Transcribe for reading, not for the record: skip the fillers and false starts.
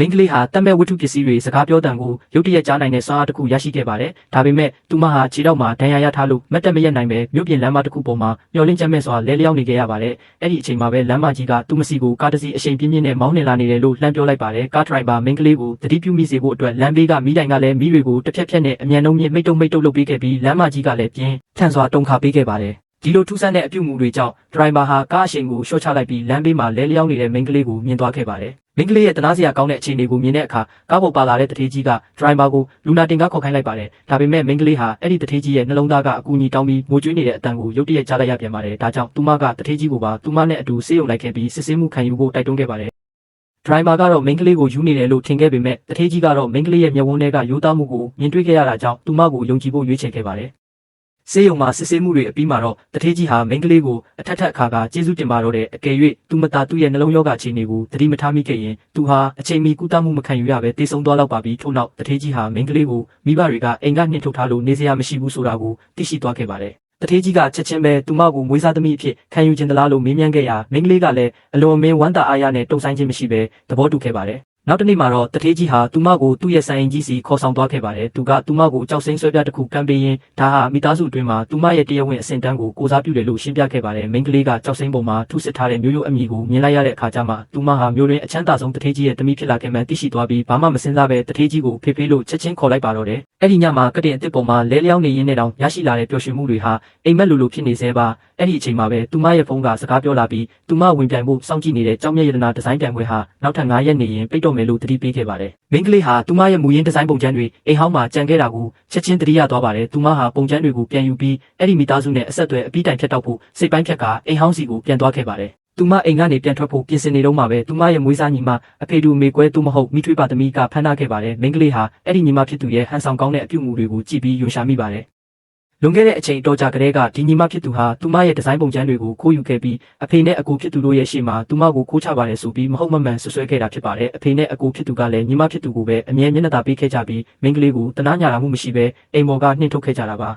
မင်းကလေးဟာတတ်မဲ့ဝတ္ထုပစ္စည်းတွေစကားပြောတံကိုရုတ်တရက်ကြားနိုင်တဲ့စွမ်းအားတစ်ခုရရှိခဲ့ပါတယ်။ဒါပေမဲ့သူမဟာခြေထောက်မှာဒဏ်ရာရထားလို့မတ်တက်မရက်နိုင်ပဲမြို့ပြင်လမ်းမတစ်ခုပေါ်မှာမျောလင်းချက်မဲ့စွာလဲလျောင်းနေခဲ့ရပါတယ်။အဲ့ဒီအချိန်မှာပဲလမ်းမကြီးကသူ့မစီကိုကားတစ်စီးအရှိန်ပြင်းပြင်းနဲ့မောင်းနှင်လာနေတယ်လို့လှမ်းပြောလိုက်ပါတယ်။ကားဒရိုင်ဘာမင်းကလေးကိုတတိပြုမိစေဖို့အတွက်လမ်းဘေးကမီးတိုင်ကလည်းမီးတွေကိုတစ်ဖြက်ဖြက်နဲ့အမြန်နှုံးမြင့်မိတ်တုံလုပ်ပေးခဲ့ပြီးလမ်းမကြီးကလည်းပြင်းထန်စွာတုန်ခါပေးခဲ့ပါတယ်။ဒီလိုထူးဆန်းတဲ့အပြုအမူတွေကြောင့်ဒရိုင်ဘာဟာကားအရှိန်ကိုရှော့ချလိုက်ပြီးလမ်းဘေးမှာလဲလျောင်းနေတဲ့မင်းကလေးကိုမြင်သွားခဲ့ပါတယ်။မင်းကလေးရဲ့တနာစရာကောင်းတဲ့အခြေအနေကိုမြင်တဲ့အခါကားပေါ်ပါလာတဲ့တထေးကြီးကဒရိုင်ဘာကိုလူနာတင်ကားခေါ်ခိုင်းလိုက်ပါတယ်။ဒါပေမဲ့မင်းကလေးဟာအဲ့ဒီတထေးကြီးရဲ့နှလုံးသားကအကူအညီတောင်းပြီးငိုကြွေးနေတဲ့အတန်ကိုရုတ်တရက်ကြားလိုက်ရပြန်ပါတယ်။ဒါကြောင့်သူမကတထေးကြီးကိုပါသူမနဲ့အတူဆေးရုံလိုက်ခဲ့ပြီးစစ်ဆေးမှုခံယူဖို့တိုက်တွန်းခဲ့ပါတယ်။ဒရိုင်ဘာကတော့မင်းကလေးကိုယူနေတယ်လို့ထင်ခဲ့ပေမဲ့တထေးကြီးကတော့မင်းကလေးရဲ့မျက်ဝန်းထဲကရိုးသားမှုကိုမြင်တွေ့ခဲ့ရတာကြောင့်သူမကိုယုံကြည်ဖို့ရွေးချယ်ခဲ့ပါတယ်။ဆေးရုံမှာစစ်ဆေးမှုတွေအပြီးမှာတော့တထေးကြီးဟာမင်းကလေးကိုအထက်အခါကကျေးဇူးတင်ပါတော့တဲ့အကယ်၍သူမသားသူ့ရဲ့နှလုံးရောဂါအခြေအနေကိုသတိမထားမိခဲ့ရင်သူဟာအချိန်မီကုသမှုမခံယူရဘဲတေဆုံးသွားတော့ပါပြီထို့နောက်တထေးကြီးဟာမင်းကလေးကိုမိဘတွေကအိမ်ကနှင်ထုတ်ထားလို့နေစရာမရှိဘူးဆိုတာကိုသိရှိသွားခဲ့ပါတယ်တထေးကြီးကချက်ချင်းပဲသူမကိုမွေးစားသမီးအဖြစ်ခံယူခြင်းသလားလို့မေးမြန်းခဲ့ရာမင်းကလေးကလည်းအလွန်အမင်းဝမ်းသာအားရနဲ့တုံ့ဆိုင်ခြင်းမရှိဘဲသဘောတူခဲ့ပါတယ်နောက်တစ်နေ့မှာတော့တထေးကြီးဟာသူမကိုသူ့ရဲ့ဆိုင်ရင်ကြီးစီခေါ်ဆောင်သွားခဲ့ပါတယ်သူကသူမကိုကြောက်စိမ့်ဆွဲပြတစ်ခုကမ်းပေးရင်းဒါဟာမိသားစုအတွင်းမှာသူမရဲ့တရားဝင်အဆင့်တန်းကိုကိုစားပြုတယ်လို့ရှင်းပြခဲ့ပါတယ်မိန်းကလေးကကြောက်စိမ့်ပေါ်မှာထုစစ်ထားတဲ့မျိုးရိုးအမည်ကိုမြင်လိုက်ရတဲ့အခါကျမှသူမဟာမျိုးရင်းအချမ်းသာဆုံးတထေးကြီးရဲ့တမိဖြစ်လာခဲ့မှန်းသိရှိသွားပြီးဘာမှမစင်စားပဲတထေးကြီးကိုဖေးဖေးလို့ချက်ချင်းခေါ်လိုက်ပါတော့တယ်အဲ့ဒီညမှာကတင်အစ်စ်ပေါ်မှာလဲလျောင်းနေရင်းနဲ့တောင်ရရှိလာတဲ့ပျော်ရွှင်မှုတွေဟာအိမ်မက်လိုဖြစ်နေသေးပါအဲ့ဒီအချိန်မှာပဲသူမရဲ့ဖုန်းကစကားပြောလာပြီးသူမဝင်ပြိုင်ဖို့စောင့်ကြည့်နေတဲ့ကြောင်မြတ်ရတနာဒီဇိုင်းပြိုင်ပွဲဟာနောက်ထပ်9ရက်နေရင်ပိတ်တော့မယ်လို့သတိပေးခဲ့ပါတယ်မင်းကလေးဟာသူမရဲ့မူရင်းဒီဇိုင်းပုံစံတွေအိမ်ဟောင်းမှာကြံခဲ့တာကိုချက်ချင်းသတိရသွားပါတယ်သူမဟာပုံစံတွေကိုပြန်ယူပြီးအဲ့ဒီမိသားစုနဲ့အဆက်အသွယ်အပြီးတိုင်ဖြတ်တောက်ဖို့စိတ်ပိုင်းဖြတ်ကအိမ်ဟောင်းစီကိုပြန်သွားခဲ့ပါတယ်သူမအိမ်ကနေပြန်ထွက်ဖို့ပြင်ဆင်နေတော့မှပဲသူမရဲ့မွေးစားညီမအဖေတူမေကွဲသူမဟုတ်မိထွေးပါသမီးကဖမ်းထားခဲ့ပါတယ်မင်းကလေးဟာအဲ့ဒီညီမဖြစ်သူရဲ့ဟန်ဆောင်ကောင်းတဲ့အပြုအမူတွေကိုကြည့်ပြီးယွန်ရှာမိပါတယ်လွန်ခဲ့တဲ့အချိန်တော်ကြာကလေးကဒီညီမဖြစ်သူဟာသူမရဲ့ဒီဇိုင်းပုံစံတွေကိုခိုးယူခဲ့ပြီးအဖေနဲ့အကိုဖြစ်သူတို့ရဲ့ရှေ့မှာသူမကိုခိုးချပါတယ်ဆိုပြီးမဟုတ်မမှန်ဆွဆွဲခဲ့တာဖြစ်ပါတယ်အဖေနဲ့အကိုဖြစ်သူကလည်းညီမဖြစ်သူကိုပဲအမြဲမျက်နှာသာပေးခဲ့ကြပြီးမင်းကလေးကိုတနာညာမှုမရှိဘဲအိမ်ပေါ်ကနှင်ထုတ်ခဲ့ကြတာပါ